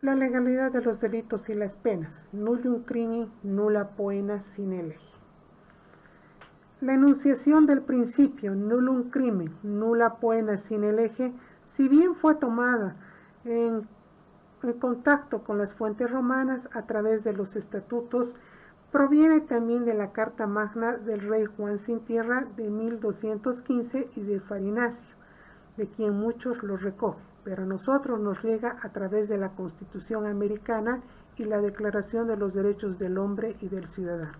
La legalidad de los delitos y las penas. Nullum crimen, nulla poena sine lege. La enunciación del principio nullum crimen, nulla poena sine lege, si bien fue tomada en contacto con las fuentes romanas a través de los estatutos, proviene también de la Carta Magna del rey Juan Sin Tierra de 1215 y de Farinacio, de quien muchos los recogen, pero a nosotros nos llega a través de la Constitución Americana y la Declaración de los Derechos del Hombre y del Ciudadano.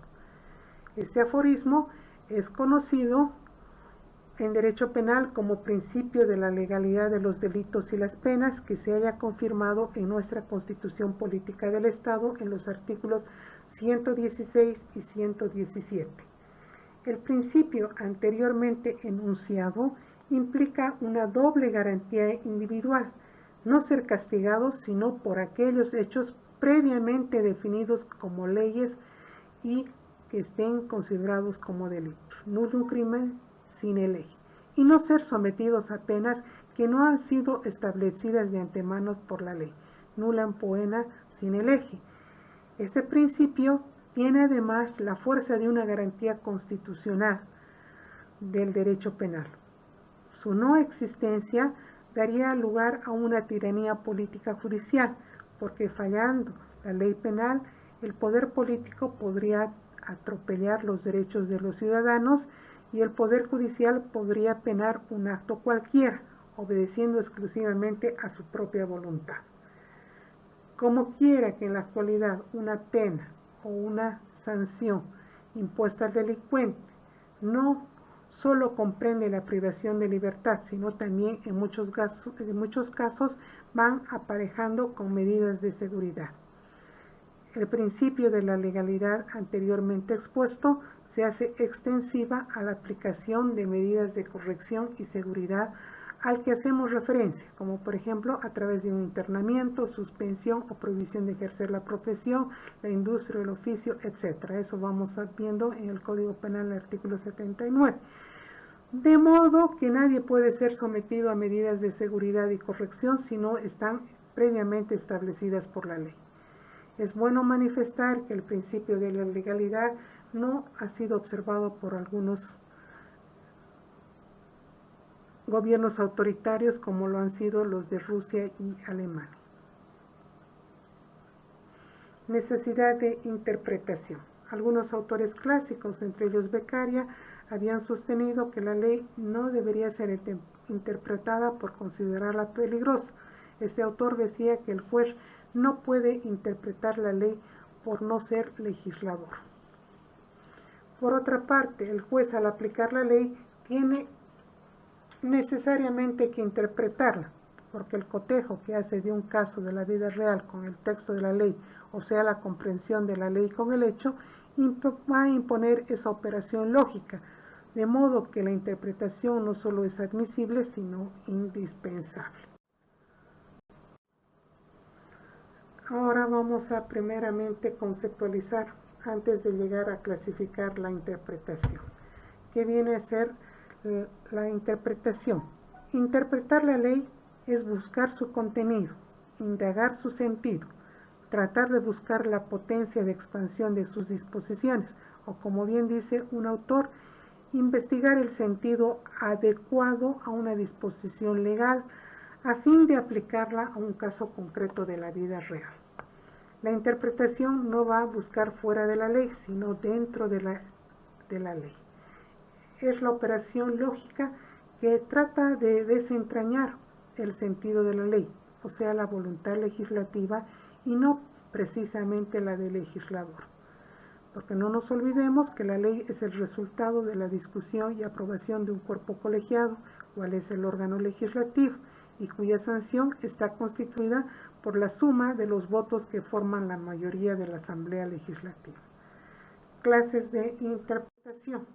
Este aforismo es conocido en derecho penal como principio de la legalidad de los delitos y las penas, que se haya confirmado en nuestra Constitución Política del Estado en los artículos 116 y 117. El principio anteriormente enunciado implica una doble garantía individual: no ser castigado sino por aquellos hechos previamente definidos como leyes y que estén considerados como delitos. Nullum crimen sine lege. Y no ser sometidos a penas que no han sido establecidas de antemano por la ley. Nullam poena sine lege. Este principio tiene además la fuerza de una garantía constitucional del derecho penal. Su no existencia daría lugar a una tiranía política judicial, porque fallando la ley penal, el poder político podría atropellar los derechos de los ciudadanos y el poder judicial podría penar un acto cualquiera, obedeciendo exclusivamente a su propia voluntad. Como quiera que en la actualidad una pena o una sanción impuesta al delincuente no solo comprende la privación de libertad, sino también en muchos casos van aparejando con medidas de seguridad. El principio de la legalidad anteriormente expuesto se hace extensiva a la aplicación de medidas de corrección y seguridad al que hacemos referencia, como por ejemplo a través de un internamiento, suspensión o prohibición de ejercer la profesión, la industria, el oficio, etc. Eso vamos viendo en el Código Penal, el artículo 79. De modo que nadie puede ser sometido a medidas de seguridad y corrección si no están previamente establecidas por la ley. Es bueno manifestar que el principio de la legalidad no ha sido observado por algunos gobiernos autoritarios como lo han sido los de Rusia y Alemania. Necesidad de interpretación. Algunos autores clásicos, entre ellos Beccaria, habían sostenido que la ley no debería ser interpretada por considerarla peligrosa. Este autor decía que el juez no puede interpretar la ley por no ser legislador. Por otra parte, el juez, al aplicar la ley, tiene necesariamente que interpretarla, porque el cotejo que hace de un caso de la vida real con el texto de la ley, o sea, la comprensión de la ley con el hecho, va a imponer esa operación lógica, de modo que la interpretación no solo es admisible, sino indispensable. Ahora vamos a primeramente conceptualizar, antes de llegar a clasificar la interpretación. ¿Qué viene a ser la interpretación? Interpretar la ley es buscar su contenido, indagar su sentido, tratar de buscar la potencia de expansión de sus disposiciones, o como bien dice un autor, investigar el sentido adecuado a una disposición legal a fin de aplicarla a un caso concreto de la vida real. La interpretación no va a buscar fuera de la ley, sino dentro de la ley. Es la operación lógica que trata de desentrañar el sentido de la ley, o sea, la voluntad legislativa y no precisamente la del legislador. Porque no nos olvidemos que la ley es el resultado de la discusión y aprobación de un cuerpo colegiado, cual es el órgano legislativo, y cuya sanción está constituida por la suma de los votos que forman la mayoría de la Asamblea Legislativa. Clases de interpretación.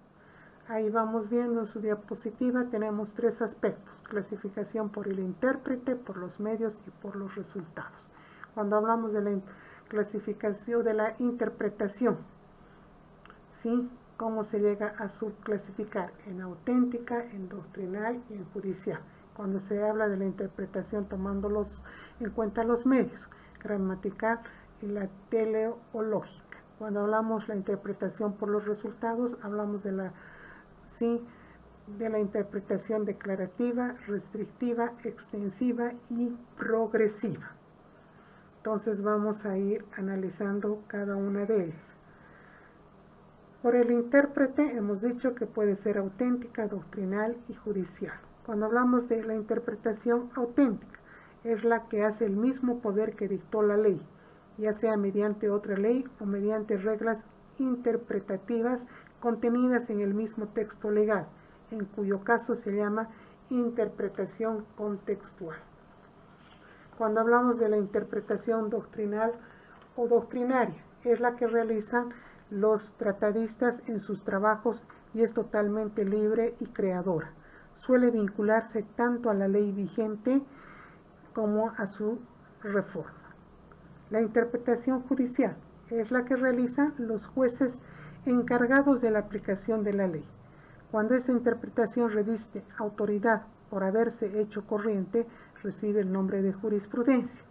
Ahí vamos viendo en su diapositiva, tenemos 3 aspectos: clasificación por el intérprete, por los medios y por los resultados. Cuando hablamos de la clasificación de la interpretación, ¿sí? ¿Cómo se llega a subclasificar? En auténtica, en doctrinal y en judicial. Cuando se habla de la interpretación tomando en cuenta los medios, gramatical y la teleológica. Cuando hablamos de la interpretación por los resultados, hablamos de la interpretación declarativa, restrictiva, extensiva y progresiva. Entonces vamos a ir analizando cada una de ellas. Por el intérprete hemos dicho que puede ser auténtica, doctrinal y judicial. Cuando hablamos de la interpretación auténtica, es la que hace el mismo poder que dictó la ley, ya sea mediante otra ley o mediante reglas interpretativas contenidas en el mismo texto legal, en cuyo caso se llama interpretación contextual. Cuando hablamos de la interpretación doctrinal o doctrinaria, es la que realizan los tratadistas en sus trabajos y es totalmente libre y creadora. Suele vincularse tanto a la ley vigente como a su reforma. La interpretación judicial es la que realizan los jueces encargados de la aplicación de la ley. Cuando esa interpretación reviste autoridad por haberse hecho corriente, recibe el nombre de jurisprudencia,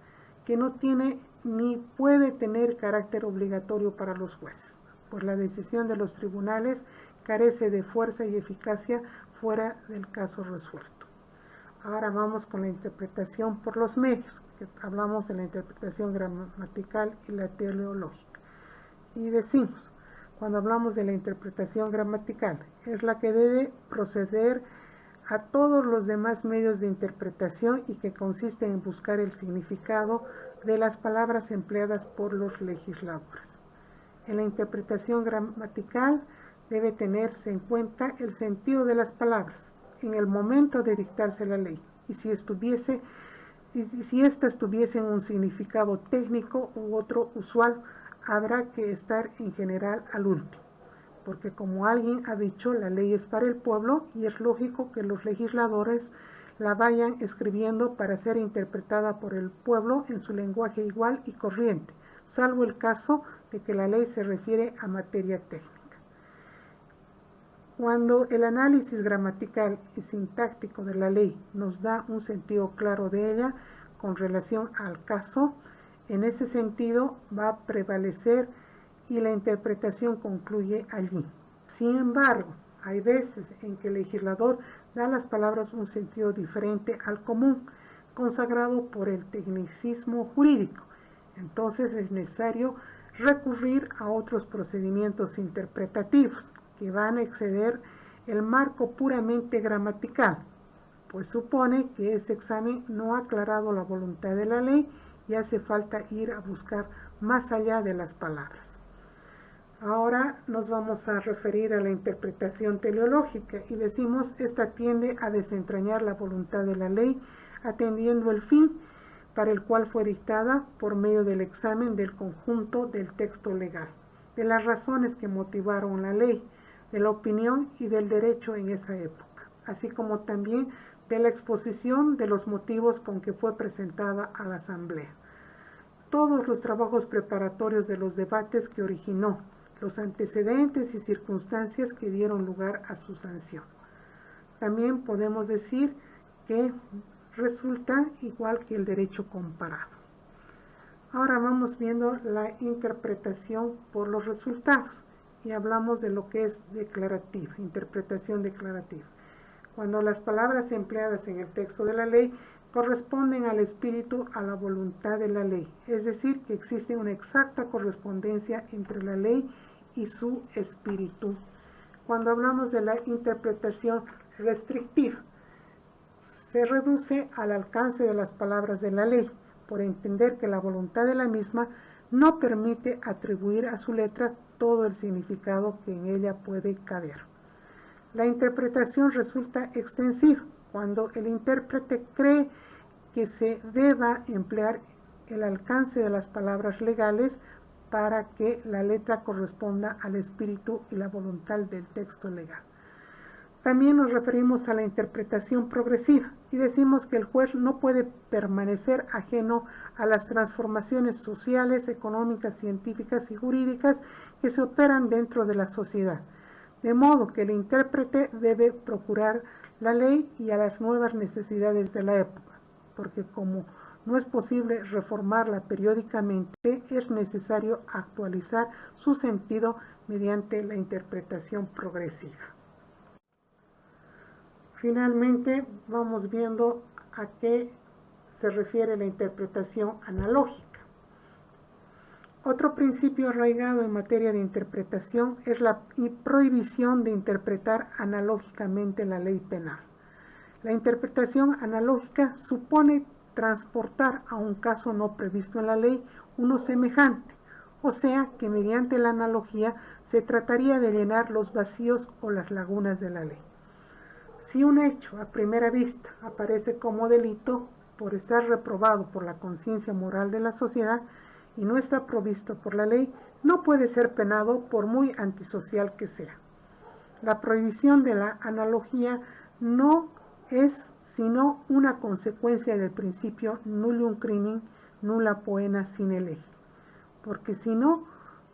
que no tiene ni puede tener carácter obligatorio para los jueces, pues la decisión de los tribunales carece de fuerza y eficacia fuera del caso resuelto. Ahora vamos con la interpretación por los medios, que hablamos de la interpretación gramatical y la teleológica. Y decimos, cuando hablamos de la interpretación gramatical, es la que debe proceder a todos los demás medios de interpretación y que consiste en buscar el significado de las palabras empleadas por los legisladores. En la interpretación gramatical debe tenerse en cuenta el sentido de las palabras en el momento de dictarse la ley y si ésta tuviese un significado técnico u otro usual, habrá que estar en general al último, porque como alguien ha dicho, la ley es para el pueblo y es lógico que los legisladores la vayan escribiendo para ser interpretada por el pueblo en su lenguaje igual y corriente, salvo el caso de que la ley se refiere a materia técnica. Cuando el análisis gramatical y sintáctico de la ley nos da un sentido claro de ella con relación al caso, en ese sentido va a prevalecer y la interpretación concluye allí. Sin embargo, hay veces en que el legislador da a las palabras un sentido diferente al común, consagrado por el tecnicismo jurídico. Entonces es necesario recurrir a otros procedimientos interpretativos que van a exceder el marco puramente gramatical, pues supone que ese examen no ha aclarado la voluntad de la ley y hace falta ir a buscar más allá de las palabras. Ahora nos vamos a referir a la interpretación teleológica y decimos, esta tiende a desentrañar la voluntad de la ley atendiendo el fin para el cual fue dictada por medio del examen del conjunto del texto legal, de las razones que motivaron la ley, de la opinión y del derecho en esa época, así como también de la exposición de los motivos con que fue presentada a la Asamblea. Todos los trabajos preparatorios de los debates que originó, los antecedentes y circunstancias que dieron lugar a su sanción. También podemos decir que resulta igual que el derecho comparado. Ahora vamos viendo la interpretación por los resultados y hablamos de lo que es declarativa, interpretación declarativa. Cuando las palabras empleadas en el texto de la ley corresponden al espíritu, a la voluntad de la ley, es decir, que existe una exacta correspondencia entre la ley y su espíritu. Cuando hablamos de la interpretación restrictiva, se reduce al alcance de las palabras de la ley, por entender que la voluntad de la misma no permite atribuir a su letra todo el significado que en ella puede caber. La interpretación resulta extensiva cuando el intérprete cree que se deba emplear el alcance de las palabras legales para que la letra corresponda al espíritu y la voluntad del texto legal. También nos referimos a la interpretación progresiva y decimos que el juez no puede permanecer ajeno a las transformaciones sociales, económicas, científicas y jurídicas que se operan dentro de la sociedad, de modo que el intérprete debe procurar la ley y a las nuevas necesidades de la época, porque como no es posible reformarla periódicamente, es necesario actualizar su sentido mediante la interpretación progresiva. Finalmente, vamos viendo a qué se refiere la interpretación analógica. Otro principio arraigado en materia de interpretación es la prohibición de interpretar analógicamente la ley penal. La interpretación analógica supone transportar a un caso no previsto en la ley uno semejante, o sea que mediante la analogía se trataría de llenar los vacíos o las lagunas de la ley. Si un hecho a primera vista aparece como delito por estar reprobado por la conciencia moral de la sociedad y no está provisto por la ley, no puede ser penado por muy antisocial que sea. La prohibición de la analogía no es sino una consecuencia del principio nullius crimen, nulla poena sine lege, porque si no,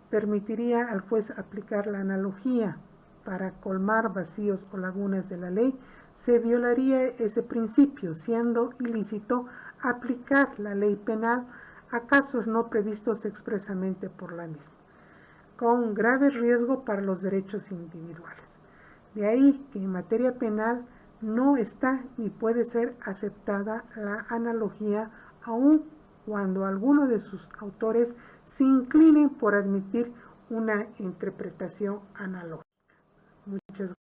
permitiría al juez aplicar la analogía para colmar vacíos o lagunas de la ley, se violaría ese principio, siendo ilícito aplicar la ley penal a casos no previstos expresamente por la misma, con grave riesgo para los derechos individuales. De ahí que en materia penal no está ni puede ser aceptada la analogía, aun cuando algunos de sus autores se inclinen por admitir una interpretación analógica. Muchas gracias.